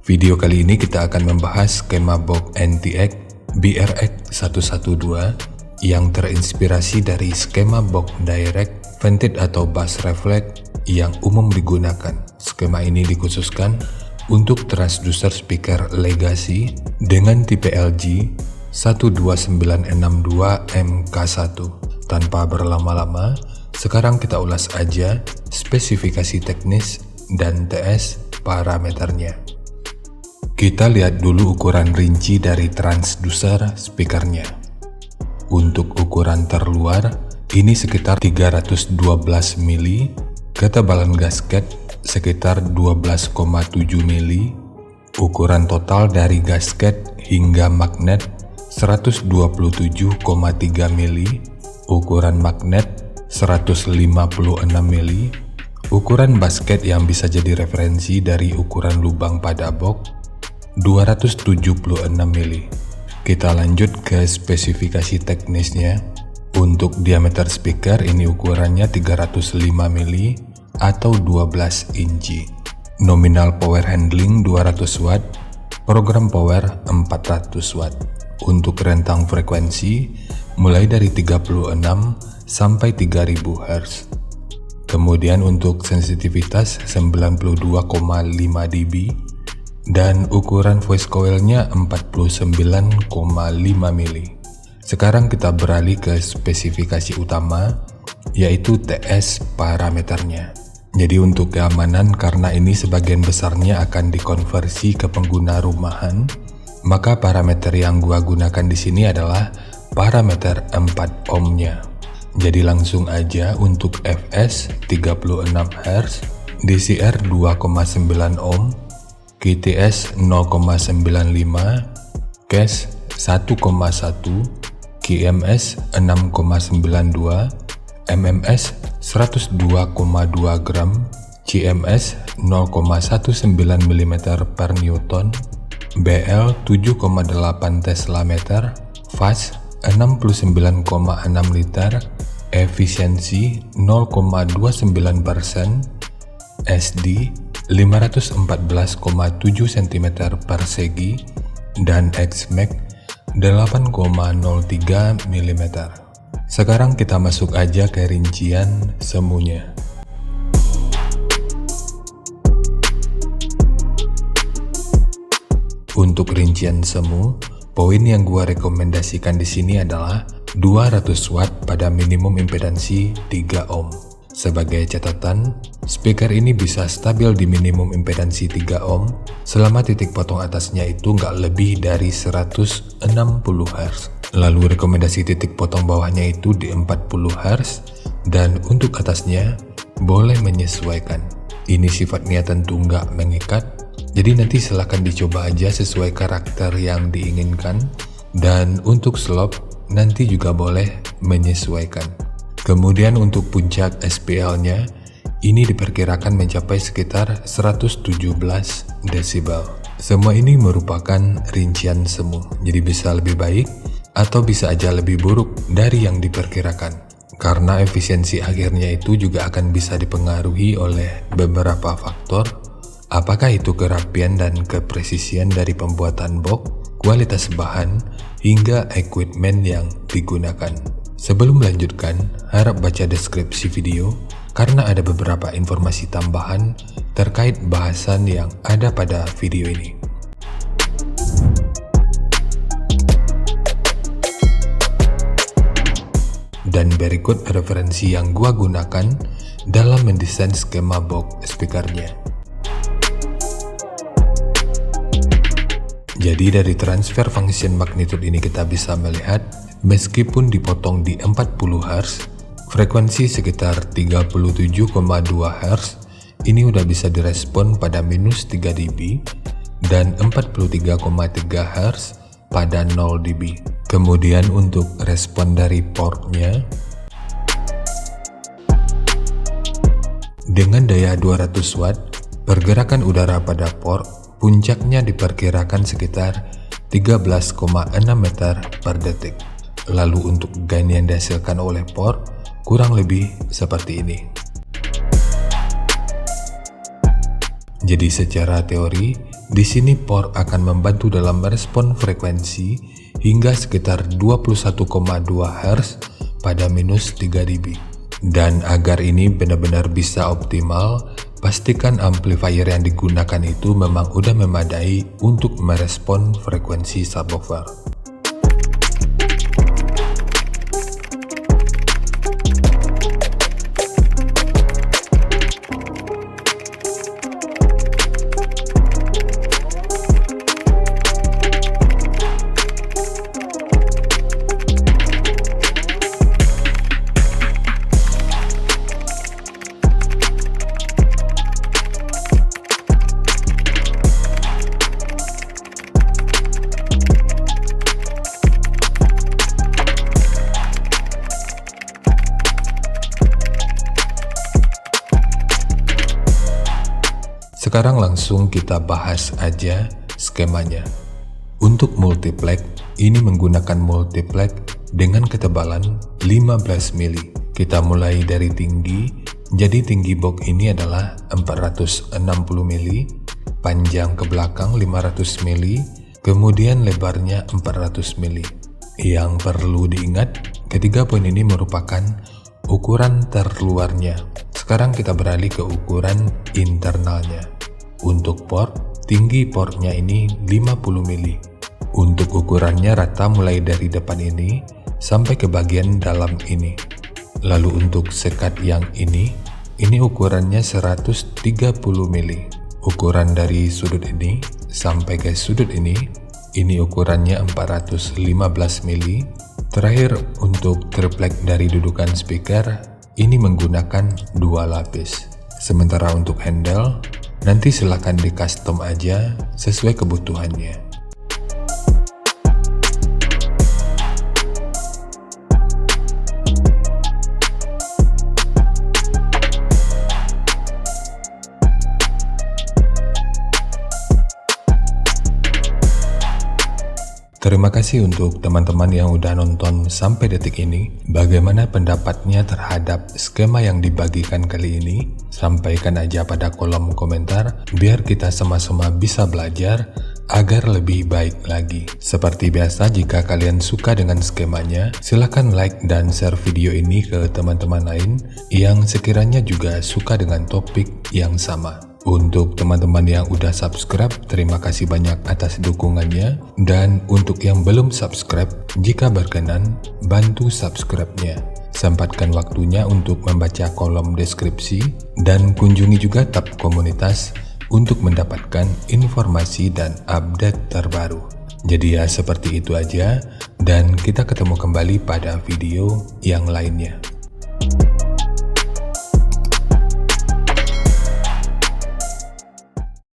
Video kali ini kita akan membahas skema box NTX BRX112 yang terinspirasi dari skema box direct vented atau bass reflect yang umum digunakan. Skema ini dikhususkan untuk transducer speaker legacy dengan tipe LG 12962MK1. Tanpa berlama-lama, sekarang kita ulas aja spesifikasi teknis dan TS parameternya. Kita lihat dulu ukuran rinci dari transducer speakernya. Untuk ukuran terluar, ini sekitar 312 mili, ketebalan gasket sekitar 12,7 mili, ukuran total dari gasket hingga magnet 127,3 mili, ukuran magnet 156 mili, ukuran basket yang bisa jadi referensi dari ukuran lubang pada box 276 mili. Kita lanjut ke spesifikasi teknisnya. Untuk diameter speaker ini ukurannya 305 mili atau 12 inci. Nominal power handling 200 watt, program power 400 watt. Untuk rentang frekuensi mulai dari 36 sampai 3000 Hz. Kemudian untuk sensitivitas 92,5 dB dan ukuran voice coilnya 49,5 mili. Sekarang kita beralih ke spesifikasi utama, yaitu TS parameternya. Jadi untuk keamanan, karena ini sebagian besarnya akan dikonversi ke pengguna rumahan, maka parameter yang gua gunakan di sini adalah parameter 4 ohmnya. Jadi langsung aja untuk fs 36 Hz, DCR 2,9 ohm, QTS 0,95, CAS 1,1, QMS 6,92, MMS 102,2 gram, CMS 0,19 mm per Newton, BL 7,8 Tesla meter, fast 69,6 liter, efisiensi 0,29%, SD 514,7 cm per segi, dan Xmax 8,03 mm. Sekarang kita masuk aja ke rincian semuanya. Untuk rincian semu, poin yang gua rekomendasikan di sini adalah 200 watt pada minimum impedansi 3 ohm. Sebagai catatan, speaker ini bisa stabil di minimum impedansi 3 ohm selama titik potong atasnya itu nggak lebih dari 160 Hz. Lalu rekomendasi titik potong bawahnya itu di 40 Hz dan untuk atasnya boleh menyesuaikan. Ini sifatnya tentu nggak mengikat, jadi nanti silahkan dicoba aja sesuai karakter yang diinginkan. Dan untuk slope nanti juga boleh menyesuaikan. Kemudian untuk puncak SPL-nya, ini diperkirakan mencapai sekitar 117 desibel. Semua ini merupakan rincian semu, jadi bisa lebih baik atau bisa aja lebih buruk dari yang diperkirakan. Karena efisiensi akhirnya itu juga akan bisa dipengaruhi oleh beberapa faktor, apakah itu kerapian dan kepresisian dari pembuatan box, kualitas bahan, hingga equipment yang digunakan. Sebelum melanjutkan, harap baca deskripsi video karena ada beberapa informasi tambahan terkait bahasan yang ada pada video ini. Dan berikut referensi yang gua gunakan dalam mendesain skema box speakernya. Jadi dari transfer function magnitude ini kita bisa melihat meskipun dipotong di 40 Hz, frekuensi sekitar 37,2 Hz ini udah bisa direspon pada minus 3 dB dan 43,3 Hz pada 0 dB. Kemudian untuk respon dari portnya, dengan daya 200 watt, pergerakan udara pada port puncaknya diperkirakan sekitar 13,6 meter per detik. Lalu untuk gain yang dihasilkan oleh port kurang lebih seperti ini. Jadi secara teori, di sini port akan membantu dalam merespon frekuensi hingga sekitar 21,2 Hz pada minus 3 dB. Dan agar ini benar-benar bisa optimal, pastikan amplifier yang digunakan itu memang udah memadai untuk merespon frekuensi subwoofer. Sekarang langsung kita bahas aja skemanya. Untuk multiplex, ini menggunakan multiplex dengan ketebalan 15 mili. Kita mulai dari tinggi, jadi tinggi box ini adalah 460 mili, panjang ke belakang 500 mili, kemudian lebarnya 400 mili. Yang perlu diingat, ketiga poin ini merupakan ukuran terluarnya. Sekarang kita beralih ke ukuran internalnya. Untuk port, tinggi portnya ini 50 mili. Untuk ukurannya rata mulai dari depan ini sampai ke bagian dalam ini. Lalu untuk sekat yang ini ukurannya 130 mili. Ukuran dari sudut ini sampai ke sudut ini ukurannya 415 mili. Terakhir untuk triplek dari dudukan speaker, ini menggunakan 2 lapis. Sementara untuk handle, nanti silahkan di custom aja sesuai kebutuhannya. Terima kasih untuk teman-teman yang udah nonton sampai detik ini. Bagaimana pendapatnya terhadap skema yang dibagikan kali ini? Sampaikan aja pada kolom komentar biar kita sama-sama bisa belajar agar lebih baik lagi. Seperti biasa, jika kalian suka dengan skemanya, silahkan like dan share video ini ke teman-teman lain yang sekiranya juga suka dengan topik yang sama. Untuk teman-teman yang udah subscribe, terima kasih banyak atas dukungannya. Dan untuk yang belum subscribe, jika berkenan, bantu subscribe-nya. Sempatkan waktunya untuk membaca kolom deskripsi dan kunjungi juga tab komunitas untuk mendapatkan informasi dan update terbaru. Jadi ya seperti itu aja, dan kita ketemu kembali pada video yang lainnya.